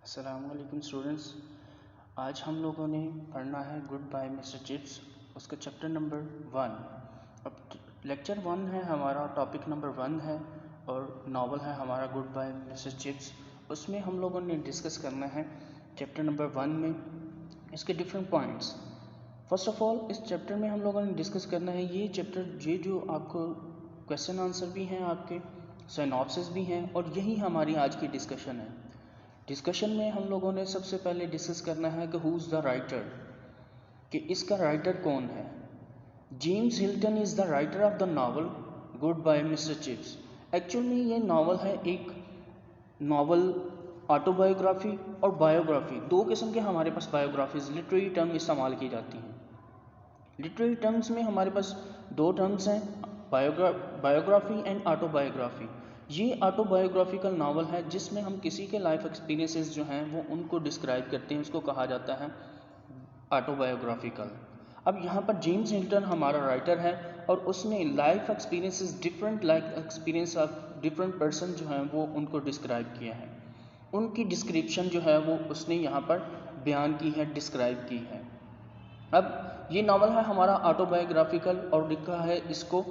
अस्सलामुअलैकुम स्टूडेंट्स। आज हम लोगों ने पढ़ना है गुड बाय मिस्टर चिप्स, उसका चैप्टर नंबर 1। अब लेक्चर 1 है हमारा, टॉपिक नंबर 1 है और नावल है हमारा गुड बाय मिस्टर चिप्स। उसमें हम लोगों ने डिस्कस करना है चैप्टर नंबर 1 में इसके different points. First of all इस चैप्टर में हम लोगों ने डिस्कस करना है ये चैप्टर, ये जो आपको क्वेश्चन आंसर भी हैं, आपके सिनॉप्सिस भी हैं, और यही हमारी आज की डिस्कशन है। डिस्कशन में हम लोगों ने सबसे पहले डिस्कस करना है कि हु इज़ द राइटर, कि इसका राइटर कौन है। James Hilton is the writer of the novel goodbye Mr Chips. Actual में ये नावल है एक नावल, ऑटोबायोग्राफी और बायोग्राफी, दो किस्म के हमारे पास बायोग्राफीज लिटरेरी टर्म इस्तेमाल की जाती हैं। लिटरेरी टर्म्स में हमारे पास दो टर्म्स हैं, बायोग्राफी एंड ऑटोबायोग्राफी। ये ऑटोबायोग्राफिकल नावल है जिसमें हम किसी के लाइफ एक्सपीरियंसेस जो हैं वो उनको डिस्क्राइब करते हैं, उसको कहा जाता है ऑटोबायोग्राफिकल। अब यहाँ पर जेम्स हिल्टन हमारा राइटर है और उसने life experiences, different life experience of different person जो हैं वो उनको डिस्क्राइब किया है, उनकी डिस्क्रिप्शन जो है वो उसने यहाँ पर बयान की है, डिस्क्राइब की है। अब ये नावल है हमारा ऑटोबायोग्राफिकल और लिखा है इसको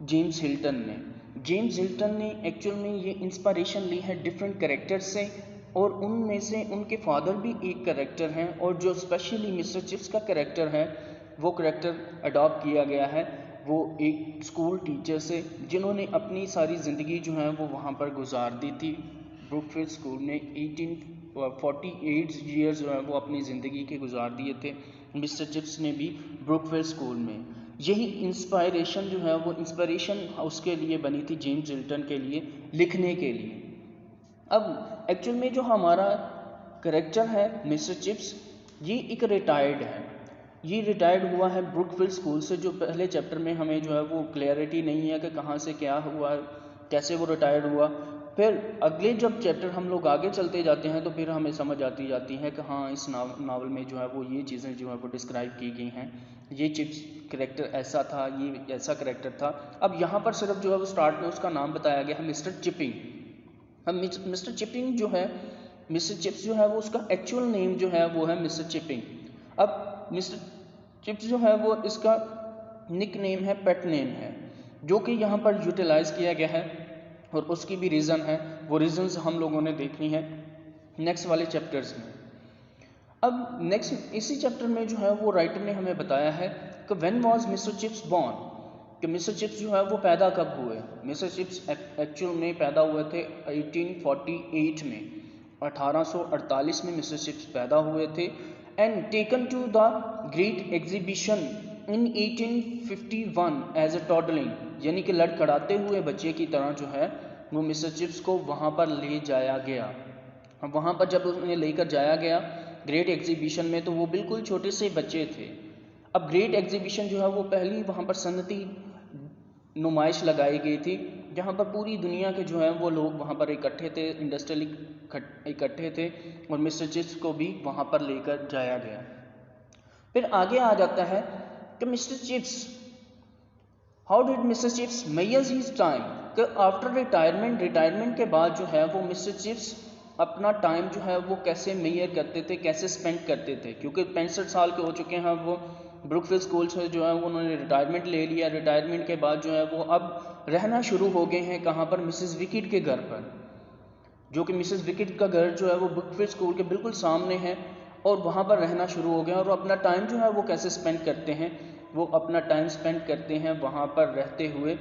जेम्स हिल्टन ने। जेम्स हिल्टन ने एक्चुअल में ये इंस्पिरेशन ली है डिफरेंट कैरेक्टर से, और उनमें से उनके फादर भी एक कैरेक्टर हैं, और जो स्पेशली मिस्टर चिप्स का कैरेक्टर है वो कैरेक्टर अडॉप्ट किया गया है वो एक स्कूल टीचर से, जिन्होंने अपनी सारी ज़िंदगी जो है वो वहाँ पर गुजार दी थी। ब्रुकफील्ड स्कूल में 1848 ईयर्स जो है वो अपनी ज़िंदगी के गुजार दिए थे मिस्टर चिप्स ने भी ब्रुकफील्ड स्कूल में। यही इंस्पायरेशन जो है वो इंस्पिरेशन उसके लिए बनी थी, जेम्स हिल्टन के लिए लिखने के लिए। अब एक्चुअल में जो हमारा कैरेक्टर है मिस्टर चिप्स, ये एक रिटायर्ड है, ये रिटायर्ड हुआ है ब्रुकफील्ड स्कूल से। जो पहले चैप्टर में हमें जो है वो क्लैरिटी नहीं है कि कहाँ से क्या हुआ, कैसे वो रिटायर्ड हुआ। फिर अगले जब चैप्टर हम लोग आगे चलते जाते हैं तो फिर हमें समझ आती जाती है कि हाँ इस नावल में जो है वो ये चीज़ें जो है वो डिस्क्राइब की गई हैं, ये चिप्स करेक्टर ऐसा था, ये ऐसा करेक्टर था। अब यहाँ पर सिर्फ जो है वो स्टार्ट में उसका नाम बताया गया है मिस्टर चिपिंग। अब मिस्टर चिपिंग जो है, मिस्टर चिप्स जो है वो उसका एक्चुअल नेम जो है वो है मिस्टर चिपिंग। अब मिस्टर चिप्स जो है वो इसका निक नेम है, पेट नेम है, जो कि यहाँ पर यूटिलाइज किया गया है, और उसकी भी रीज़न है, वो रीजंस हम लोगों ने देखनी है नेक्स्ट वाले चैप्टर्स में। अब नेक्स्ट इसी चैप्टर में जो है वो राइटर ने हमें बताया है कि when was mister chips born, कि मिस्टर चिप्स जो है वो पैदा कब हुए। मिस्टर चिप्स एक्चुअल में पैदा हुए थे 1848 में, 1848 में मिस्टर चिप्स पैदा हुए थे, and taken to the great exhibition in 1851 as a toddling, यानी कि लड़खड़ाते हुए बच्चे की तरह जो है वो मिस्टर चिप्स को वहाँ पर ले जाया गया। अब वहाँ पर जब उन्हें लेकर जाया गया ग्रेट एग्जीबिशन में, तो वो बिल्कुल छोटे से बच्चे थे। अब ग्रेट एग्जीबिशन जो है वो पहली वहाँ पर सनती नुमाइश लगाई गई थी, जहाँ पर पूरी दुनिया के जो है वो लोग वहाँ पर इकट्ठे थे, इंडस्ट्रियल इकट्ठे थे, और मिस्टर चिप्स को भी वहाँ पर लेकर जाया गया। फिर आगे आ जाता है कि Mr Chips, how did Mr Chips measure his time, कि आफ्टर रिटायरमेंट के बाद जो है वो मिस्टर चिप्स अपना टाइम जो है वो कैसे मेजर करते थे, कैसे स्पेंड करते थे, क्योंकि 65 साल के हो चुके हैं वो। ब्रुकफील्ड स्कूल से जो है वो उन्होंने रिटायरमेंट ले लिया। रिटायरमेंट के बाद जो है वो अब रहना शुरू हो गए हैं कहाँ पर, मिसेस विकेट के घर पर, जो कि मिसेस विकेट का घर जो है वो ब्रुकफील्ड स्कूल के बिल्कुल सामने है, और वहाँ पर रहना शुरू हो गया। और अपना टाइम जो है वो कैसे स्पेंड करते हैं, वो अपना टाइम स्पेंड करते हैं वहाँ पर रहते हुए।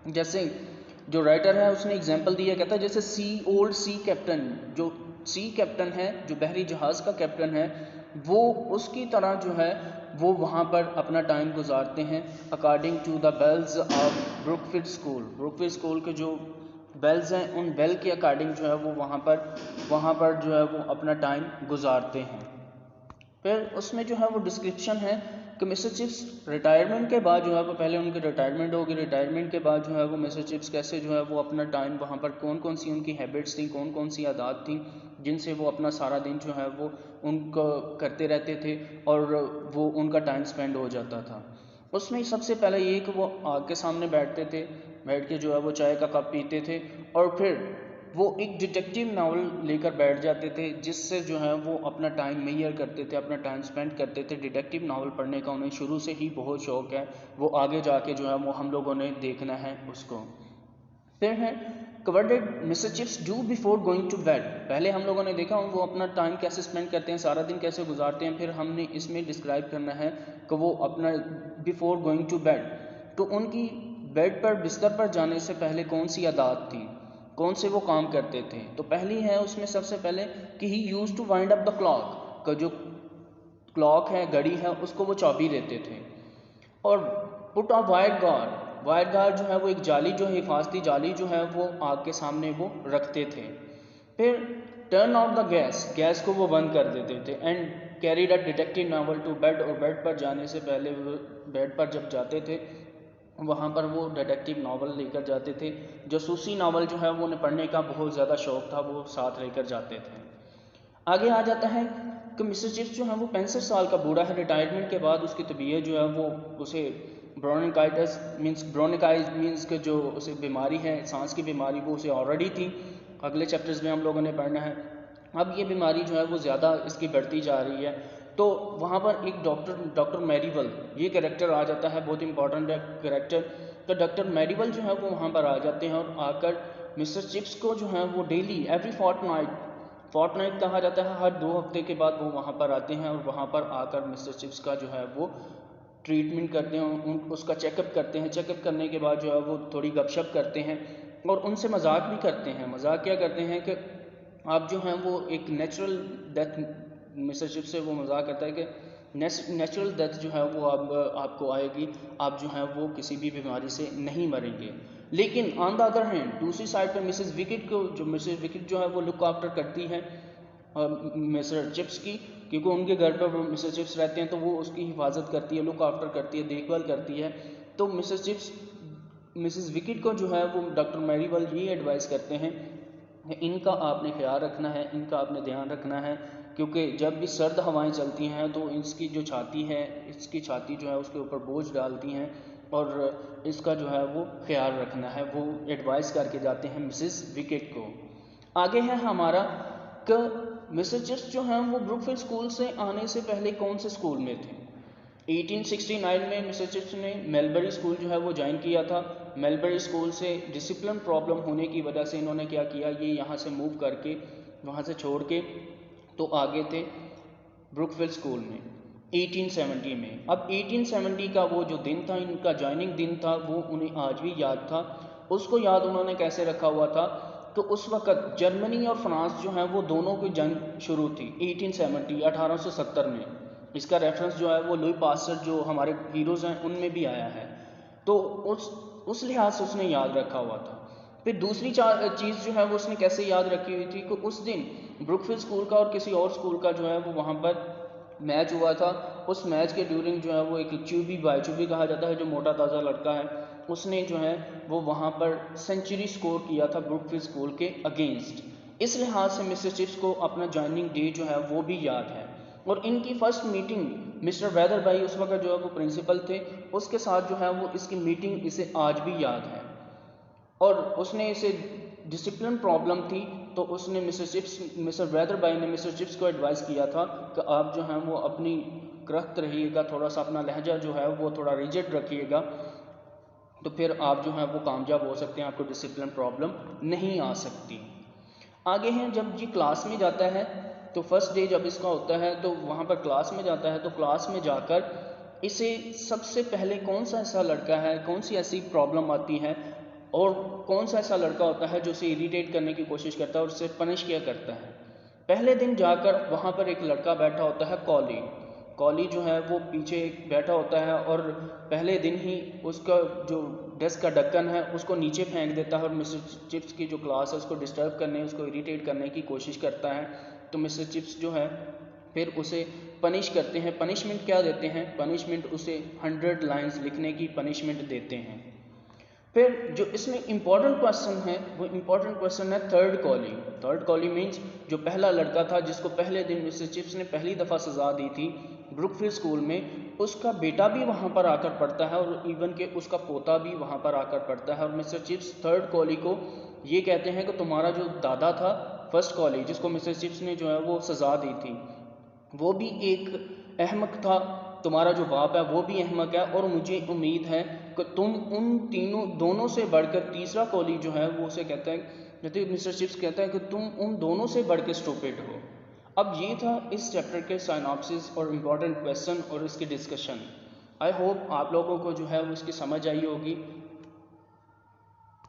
जैसे जो राइटर है उसने एग्जांपल दिया, कहता है जैसे ओल्ड सी कैप्टन, जो सी कैप्टन है, जो बहरी जहाज़ का कैप्टन है, वो उसकी तरह जो है वो वहाँ पर अपना टाइम गुजारते हैं according to the bells of Brookfield school. Brookfield school के जो बेल्स हैं उन बेल के अकॉर्डिंग जो है वो वहाँ पर जो है वो अपना टाइम गुजारते हैं। फिर उसमें जो है वो डिस्क्रिप्शन है कि मिस्टर चिप्स रिटायरमेंट के बाद जो है वो, पहले उनकी रिटायरमेंट होगी, रिटायरमेंट के बाद जो है वो मिस्टर चिप्स कैसे जो है वो अपना टाइम वहाँ पर, कौन कौन सी उनकी हैबिट्स थी, कौन कौन सी आदत थी जिनसे वो अपना सारा दिन जो है वो उनको करते रहते थे और वो उनका टाइम स्पेंड हो जाता था। उसमें सबसे पहले ये कि वो आग के सामने बैठते थे, बैठ के जो है वो चाय का कप पीते थे, और फिर वो एक डिटेक्टिव नावल लेकर बैठ जाते थे, जिससे जो है वो अपना टाइम मेजर करते थे, अपना टाइम स्पेंड करते थे। डिटेक्टिव नावल पढ़ने का उन्हें शुरू से ही बहुत शौक है, वो आगे जाके जो है वो हम लोगों ने देखना है उसको। फिर है what did Mr Chips do before going to bed. पहले हम लोगों ने देखा वो अपना टाइम कैसे स्पेंड करते हैं, सारा दिन कैसे गुजारते हैं। फिर हमने इसमें डिस्क्राइब करना है कि वो अपना बिफोर गोइंग टू बेड, तो उनकी बेड पर बिस्तर पर जाने से पहले कौन सी आदत थी, कौन से वो काम करते थे। तो पहली है उसमें सबसे पहले कि he used to wind up the clock, का जो क्लॉक है, घड़ी है, उसको वो चाबी देते थे। और put a wire guard, wire guard जो है वो एक जाली, जो हिफाजती जाली जो है वो आग के सामने वो रखते थे। फिर turn out the gas, gas को वो बंद कर देते थे। And carried a detective novel to bed, और बेड पर जाने से पहले वो बेड पर जब जाते थे वहाँ पर वो डिटेक्टिव नावल लेकर जाते थे। जासूसी नावल जो है वो उन्हें पढ़ने का बहुत ज़्यादा शौक था, वो साथ लेकर जाते थे। आगे आ जाता है कि मिस्टर चिप्स जो है वो 65 साल का बूढ़ा है। रिटायरमेंट के बाद उसकी तबीयत जो है वो उसे ब्रोनिकाइटिस मीन्स कि जो उसे बीमारी है, सांस की बीमारी, वो उसे ऑलरेडी थी, अगले चैप्टर्स में हम लोगों ने पढ़ना है। अब ये बीमारी जो है वो ज़्यादा इसकी बढ़ती जा रही है। तो वहाँ पर एक डॉक्टर मैरीवल, ये कैरेक्टर आ जाता है, बहुत इंपॉर्टेंट कैरेक्टर। तो डॉक्टर मैरीवल जो है वो वहाँ पर आ जाते हैं और आकर मिस्टर चिप्स को जो है वो डेली एवरी फोर्टनाइट कहा जाता है, हर 2 हफ्ते के बाद वो वहाँ पर आते हैं और वहाँ पर आकर मिस्टर चिप्स का जो है वो ट्रीटमेंट करते हैं, उसका चेकअप करते हैं। चेकअप करने के बाद जो है वो थोड़ी गपशप करते हैं और उनसे मजाक भी करते हैं। मजाक क्या करते हैं कि आप जो हैं वो एक नेचुरल डेथ, मिस्टर चिप्स से वो मजाक करता है कि नेचुरल डेथ जो है वो आपको आएगी, आप जो है वो किसी भी बीमारी से नहीं मरेंगे। लेकिन ऑन द अदर हैंड, दूसरी साइड पर मिसेस विकेट जो है वो लुक आफ्टर करती है मिस्टर चिप्स की, क्योंकि उनके घर पर मिस्टर चिप्स रहते हैं, तो वो उसकी हिफाजत करती है, लुक आफ्टर करती है, देखभाल करती है। तो मिसेस विकेट को जो है वो डॉक्टर मैरीवल ये एडवाइस करते हैं, इनका आपने ख्याल रखना है, इनका आपने ध्यान रखना है, क्योंकि जब भी सर्द हवाएं चलती हैं तो इसकी जो छाती है, इसकी छाती जो है उसके ऊपर बोझ डालती हैं और इसका जो है वो ख्याल रखना है। वो एडवाइस करके जाते हैं मिसेस विकेट को। आगे है हमारा क मिस्टर चिप्स जो हैं वो ब्रुकफील्ड स्कूल से आने से पहले कौन से स्कूल में थे। 1869 में मिस्टर चिप्स ने मेलबरी स्कूल जो है वो ज्वाइन किया था। मेलबरी स्कूल से डिसिप्लिन प्रॉब्लम होने की वजह से इन्होंने क्या किया, ये यहाँ से मूव करके, वहाँ से छोड़ के तो आगे थे ब्रुकफील्ड स्कूल में 1870 में। अब 1870 का वो जो दिन था, इनका ज्वाइनिंग दिन था, वो उन्हें आज भी याद था। उसको याद उन्होंने कैसे रखा हुआ था, तो उस वक़्त जर्मनी और फ्रांस जो है वो दोनों की जंग शुरू थी 1870 में। इसका रेफरेंस जो है वो लुई पास्चर जो हमारे हीरोज़ हैं उनमें भी आया है, तो उस लिहाज से उसने याद रखा हुआ था। फिर दूसरी चीज़ जो है वो उसने कैसे याद रखी हुई थी कि उस दिन ब्रुकफील्ड स्कूल का और किसी और स्कूल का जो है वो वहाँ पर मैच हुआ था। उस मैच के ड्यूरिंग जो है वो एक बायचुबी कहा जाता है, जो मोटा ताज़ा लड़का है, उसने जो है वो वहाँ पर सेंचुरी स्कोर किया था ब्रुकफील्ड स्कूल के अगेंस्ट। इस लिहाज से मिस्टर चिप्स को अपना ज्वाइनिंग डे जो है वो भी याद है। और इनकी फर्स्ट मीटिंग मिस्टर वैदर भाई उस वक्त जो है वो प्रिंसिपल थे, उसके साथ जो है वो इसकी मीटिंग इसे आज भी याद है। और उसने इसे डिसिप्लिन प्रॉब्लम थी, तो उसने मिस्टर वैदर भाई ने मिस्टर चिप्स को एडवाइस किया था कि आप जो हैं वो अपनी करख्त रहिएगा, थोड़ा सा अपना लहजा जो है वो थोड़ा रिजिड रखिएगा, तो फिर आप जो है वो कामयाब हो सकते हैं, आपको डिसिप्लिन प्रॉब्लम नहीं आ सकती। आगे हैं जब ये क्लास में जाता है, तो फर्स्ट डे जब इसका होता है तो वहाँ पर क्लास में जाता है, तो क्लास में जाकर इसे सबसे पहले कौन सा ऐसा लड़का है, कौन सी ऐसी प्रॉब्लम आती है और कौन सा ऐसा लड़का होता है जो उसे इरिटेट करने की कोशिश करता है और उससे पनिश किया करता है। पहले दिन जाकर वहाँ पर एक लड़का बैठा होता है, कॉली जो है वो पीछे बैठा होता है और पहले दिन ही उसका जो डेस्क का ढक्कन है उसको नीचे फेंक देता है और मिस्टर चिप्स की जो क्लास है उसको डिस्टर्ब करने, उसको इरिटेट करने की कोशिश करता है। तो मिस्टर चिप्स जो है फिर उसे पनिश करते हैं। पनिशमेंट क्या देते हैं, पनिशमेंट उसे 100 लाइन्स लिखने की पनिशमेंट देते हैं। फिर जो इसमें इम्पॉर्टेंट क्वेश्चन है वो इम्पॉर्टेंट क्वेश्चन है थर्ड कॉली मीन्स जो पहला लड़का था जिसको पहले दिन मिस्टर चिप्स ने पहली दफ़ा सज़ा दी थी, ब्रुकफील्ड स्कूल में, उसका बेटा भी वहाँ पर आकर पढ़ता है और इवन के उसका पोता भी वहाँ पर आकर पढ़ता है। और मिस्टर चिप्स थर्ड कॉली को ये कहते हैं कि तुम्हारा जो दादा था फर्स्ट कॉली, जिसको मिस्टर चिप्स ने जो है वो सज़ा दी थी, वो भी एक अहमक था, तुम्हारा जो बाप है वो भी अहमक है, और मुझे उम्मीद है कि तुम उन दोनों से बढ़कर, तीसरा कॉली जो है वो उसे कहता है, कहते मिस्टर चिप्स कहता है कि तुम उन दोनों से बढ़ के स्टूपिड हो। अब ये था इस चैप्टर के साइनॉप्सिस और इम्पॉर्टेंट क्वेश्चन और इसकी डिस्कशन। आई होप आप लोगों को जो है वो इसकी समझ आई होगी।